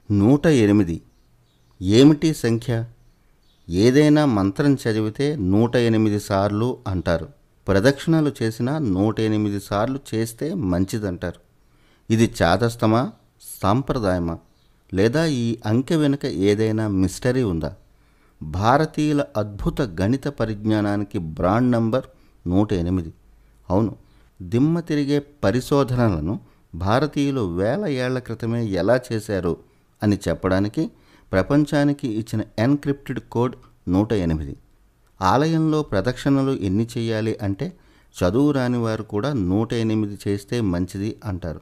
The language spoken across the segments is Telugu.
108 ఏమిటి సంఖ్య? ఏదైనా మంత్రం చదివితే 108 సార్లు అంటారు. ప్రదక్షిణలు చేసినా 108 సార్లు చేస్తే మంచిదంటారు. ఇది చాదస్తమా, సాంప్రదాయమా, లేదా ఈ అంకె వెనుక ఏదైనా మిస్టరీ ఉందా? భారతీయుల అద్భుత గణిత పరిజ్ఞానానికి బ్రాండ్ నంబర్ 108. అవును, దిమ్మ తిరిగే పరిశోధనలను భారతీయులు వేల ఏళ్ల క్రితమే ఎలా చేశారు అని చెప్పడానికి ప్రపంచానికి ఇచ్చిన ఎన్క్రిప్టెడ్ కోడ్ 108. ఆలయంలో ప్రదక్షిణలు ఎన్ని చేయాలి అంటే చదువు రాని వారు కూడా 108 చేస్తే మంచిది అంటారు.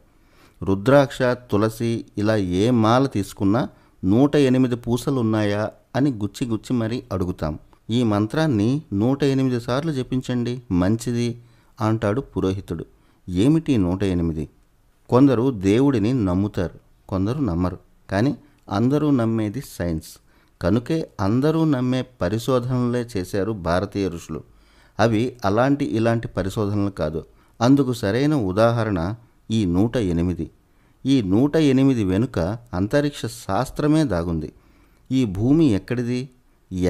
రుద్రాక్ష, తులసి ఇలా ఏ మాల తీసుకున్నా 108 పూసలున్నాయా అని గుచ్చి గుచ్చి మరీ అడుగుతాం. ఈ మంత్రాన్ని 108 సార్లు జపించండి, మంచిది అంటాడు పురోహితుడు. ఏమిటి 108? కొందరు దేవుడిని నమ్ముతారు, కొందరు నమ్మరు. కానీ అందరూ నమ్మేది సైన్స్. కనుకే అందరూ నమ్మే పరిశోధనలే చేశారు భారతీయ ఋషులు. అవి ఇలాంటి పరిశోధనలు కాదు. అందుకు సరైన ఉదాహరణ ఈ 108. ఈ 108 వెనుక అంతరిక్ష శాస్త్రమే దాగుంది. ఈ భూమి ఎక్కడిది,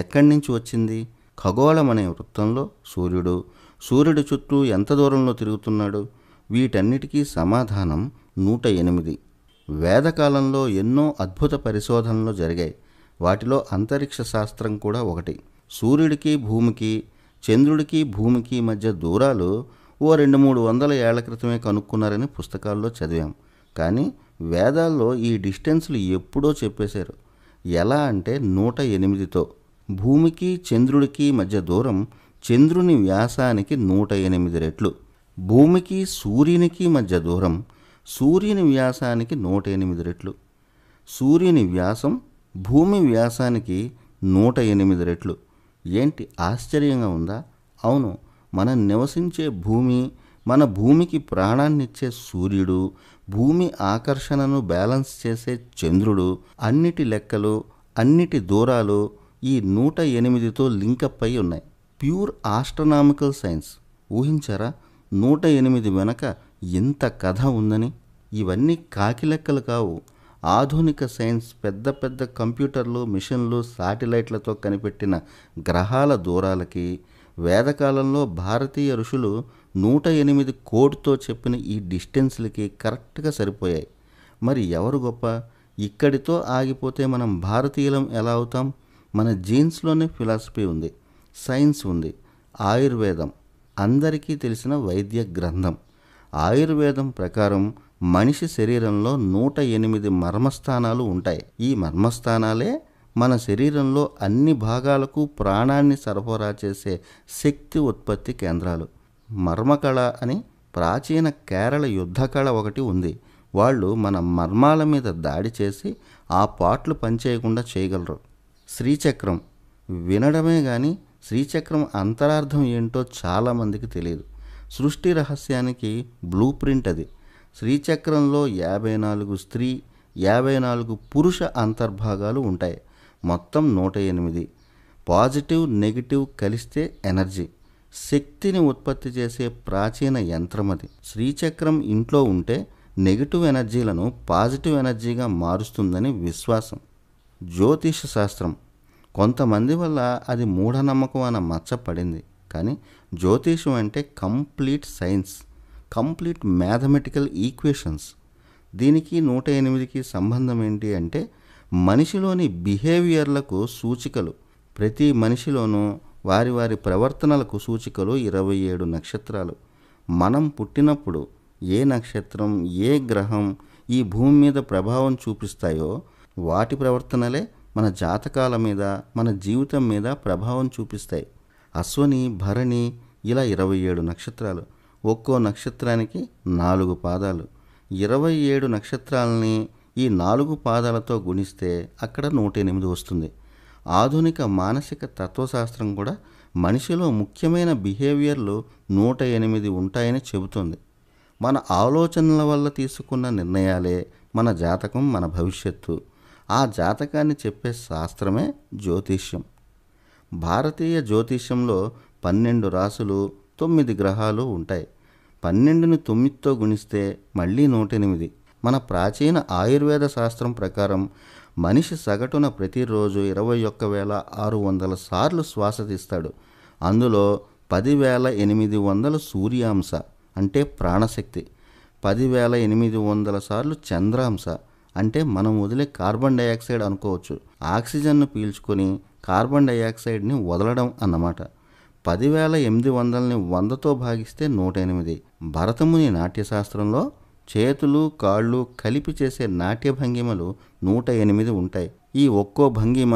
ఎక్కడి నుంచి వచ్చింది? ఖగోళం అనే వృత్తంలో సూర్యుడి చుట్టూ ఎంత దూరంలో తిరుగుతున్నాడు? వీటన్నిటికీ సమాధానం 108. వేదకాలంలో ఎన్నో అద్భుత పరిశోధనలు జరిగాయి. వాటిలో అంతరిక్ష శాస్త్రం కూడా ఒకటి. సూర్యుడికి భూమికి, చంద్రుడికి భూమికి మధ్య దూరాలు 200-300 ఏళ్ల క్రితమే కనుక్కున్నారని పుస్తకాల్లో చదివాం. కానీ వేదాల్లో ఈ డిస్టెన్స్లు ఎప్పుడో చెప్పేశారు. ఎలా అంటే 108తో. భూమికి చంద్రుడికి మధ్య దూరం చంద్రుని వ్యాసానికి 108 రెట్లు. భూమికి సూర్యునికి మధ్య దూరం సూర్యుని వ్యాసానికి 108 రెట్లు. సూర్యుని వ్యాసం భూమి వ్యాసానికి 108 రెట్లు. ఏంటి ఆశ్చర్యంగా ఉందా? అవును, మనం నివసించే భూమి, మన భూమికి ప్రాణాన్నిచ్చే సూర్యుడు, భూమి ఆకర్షణను బ్యాలెన్స్ చేసే చంద్రుడు, అన్నిటి లెక్కలు, అన్నిటి దూరాలు ఈ 108తో లింకప్ అయి ఉన్నాయి. Pure astronomical science. ఊహించారా 108 వెనక ఇంత కథ ఉందని? ఇవన్నీ కాకి లెక్కలు కావు. ఆధునిక సైన్స్ పెద్ద పెద్ద కంప్యూటర్లు, మిషన్లు, శాటిలైట్లతో కనిపెట్టిన గ్రహాల దూరాలకి వేదకాలంలో భారతీయ ఋషులు 108 కోడ్తో చెప్పిన ఈ డిస్టెన్స్లకి కరెక్ట్గా సరిపోయాయి. మరి ఎవరు గొప్ప? ఇక్కడితో ఆగిపోతే మనం భారతీయులం ఎలా అవుతాం? మన జీన్స్లోనే ఫిలాసఫీ ఉంది, సైన్స్ ఉంది. ఆయుర్వేదం అందరికీ తెలిసిన వైద్య గ్రంథం. ఆయుర్వేదం ప్రకారం మనిషి శరీరంలో 108 మర్మస్థానాలు ఉంటాయి. ఈ మర్మస్థానాలే మన శరీరంలో అన్ని భాగాలకు ప్రాణాన్ని సరఫరా చేసే శక్తి ఉత్పత్తి కేంద్రాలు. మర్మకళ అని ప్రాచీన కేరళ యుద్ధ కళ ఒకటి ఉంది. వాళ్ళు మన మర్మాల మీద దాడి చేసి ఆ పాట్లు పనిచేయకుండా చేయగలరు. శ్రీచక్రం వినడమే కానీ శ్రీచక్రం అంతరార్థం ఏంటో చాలామందికి తెలియదు. సృష్టి రహస్యానికి బ్లూ ప్రింట్ అది. శ్రీచక్రంలో 54 స్త్రీ, 54 పురుష అంతర్భాగాలు ఉంటాయి. మొత్తం 108. పాజిటివ్, నెగిటివ్ కలిస్తే ఎనర్జీ, శక్తిని ఉత్పత్తి చేసే ప్రాచీన యంత్రం అది. శ్రీచక్రం ఇంట్లో ఉంటే నెగిటివ్ ఎనర్జీలను పాజిటివ్ ఎనర్జీగా మారుస్తుందని విశ్వాసం. జ్యోతిష శాస్త్రం కొంతమంది వల్ల అది మూఢనమ్మకం అన్న మచ్చ పడింది. కానీ జ్యోతిషం అంటే complete science, complete mathematical equations. దీనికి 108కి సంబంధం ఏంటి అంటే మనిషిలోని బిహేవియర్లకు సూచికలు. ప్రతి మనిషిలోనూ వారి వారి ప్రవర్తనలకు సూచికలు 27 నక్షత్రాలు. మనం పుట్టినప్పుడు ఏ నక్షత్రం, ఏ గ్రహం ఈ భూమి మీద ప్రభావం చూపిస్తాయో వాటి ప్రవర్తనలే మన జాతకాల మీద, మన జీవితం మీద ప్రభావం చూపిస్తాయి. అశ్వని, భరణి ఇలా 27 నక్షత్రాలు. ఒక్కో నక్షత్రానికి 4 పాదాలు. 27 నక్షత్రాలని ఈ 4 పాదాలతో గుణిస్తే అక్కడ 108 వస్తుంది. ఆధునిక మానసిక తత్వశాస్త్రం కూడా మనిషిలో ముఖ్యమైన బిహేవియర్లు 108 ఉంటాయని చెబుతుంది. మన ఆలోచనల వల్ల తీసుకున్న నిర్ణయాలే మన జాతకం, మన భవిష్యత్తు. ఆ జాతకాన్ని చెప్పే శాస్త్రమే జ్యోతిష్యం. భారతీయ జ్యోతిష్యంలో 12 రాసులు, 9 గ్రహాలు ఉంటాయి. 12ని 9తో గుణిస్తే మళ్ళీ 108. మన ప్రాచీన ఆయుర్వేద శాస్త్రం ప్రకారం మనిషి సగటున ప్రతిరోజు 21,600 సార్లు శ్వాస తీస్తాడు. అందులో 10,800 సూర్యాంశ అంటే ప్రాణశక్తి, 10,800 సార్లు చంద్రాంశ అంటే మనం వదిలే కార్బన్ డైఆక్సైడ్ అనుకోవచ్చు. ఆక్సిజన్ను పీల్చుకొని కార్బన్ డైఆక్సైడ్ని వదలడం అన్నమాట. 10,800ని 100తో భాగిస్తే 108. భరతముని నాట్యశాస్త్రంలో చేతులు కాళ్ళు కలిపి చేసే నాట్య భంగిమలు 108 ఉంటాయి. ఈ ఒక్కో భంగిమ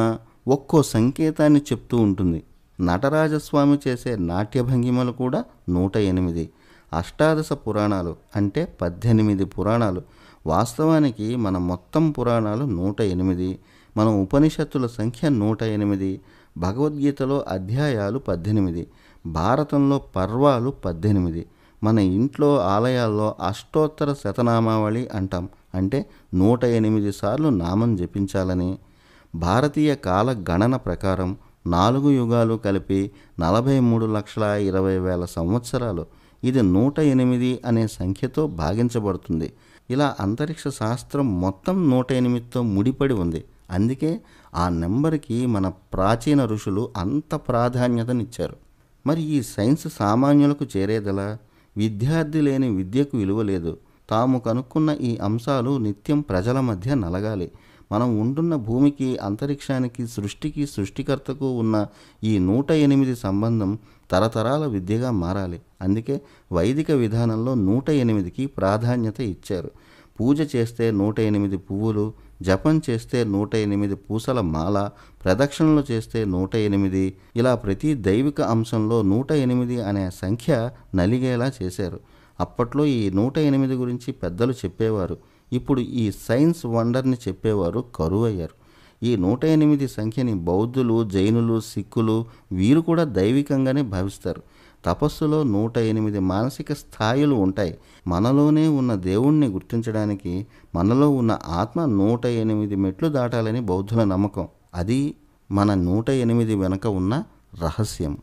ఒక్కో సంకేతాన్ని చెప్తూ ఉంటుంది. నటరాజస్వామి చేసే నాట్య భంగిమలు కూడా 108. అష్టాదశ పురాణాలు అంటే 18 పురాణాలు. వాస్తవానికి మన మొత్తం పురాణాలు 108. మన ఉపనిషత్తుల సంఖ్య 108. భగవద్గీతలో అధ్యాయాలు 18. భారతంలో పర్వాలు 18. మన ఇంట్లో ఆలయాల్లో అష్టోత్తర శతనామావళి అంటాం. అంటే 108 సార్లు నామం జపించాలని. భారతీయ కాల గణన ప్రకారం 4 యుగాలు కలిపి 43,20,000 సంవత్సరాలు. ఇది 108 అనే సంఖ్యతో భాగించబడుతుంది. ఇలా అంతరిక్ష శాస్త్రం మొత్తం 108తో ముడిపడి ఉంది. అందుకే ఆ నెంబర్కి మన ప్రాచీన ఋషులు అంత ప్రాధాన్యతనిచ్చారు. మరి ఈ సైన్స్ సామాన్యులకు చేరేదలా? విద్యార్థి లేని విద్యకు విలువ లేదు. తాము కనుక్కున్న ఈ అంశాలు నిత్యం ప్రజల మధ్య నలగాలి. మనం ఉంటున్న భూమికి, అంతరిక్షానికి, సృష్టికి, సృష్టికర్తకు ఉన్న ఈ 108 సంబంధం తరతరాల విద్యగా మారాలి. అందుకే వైదిక విధానంలో 108కి ప్రాధాన్యత ఇచ్చారు. పూజ చేస్తే 108 పువ్వులు, జపం చేస్తే 108 పూసల మాల, ప్రదక్షిణలు చేస్తే 108. ఇలా ప్రతి దైవిక అంశంలో 108 అనే సంఖ్య నలిగేలా చేశారు. అప్పట్లో ఈ 108 గురించి పెద్దలు చెప్పేవారు. ఇప్పుడు ఈ సైన్స్ వండర్ని చెప్పేవారు కరువయ్యారు. ఈ 108 సంఖ్యని బౌద్ధులు, జైనులు, సిక్కులు వీరు కూడా దైవికంగానే భావిస్తారు. తపస్సులో 108 మానసిక స్థాయిలు ఉంటాయి. మనలోనే ఉన్న దేవుణ్ణి గుర్తించడానికి మనలో ఉన్న ఆత్మ 108 మెట్లు దాటాలని బౌద్ధుల నమ్మకం. అది మన 108 వెనుక ఉన్న రహస్యం.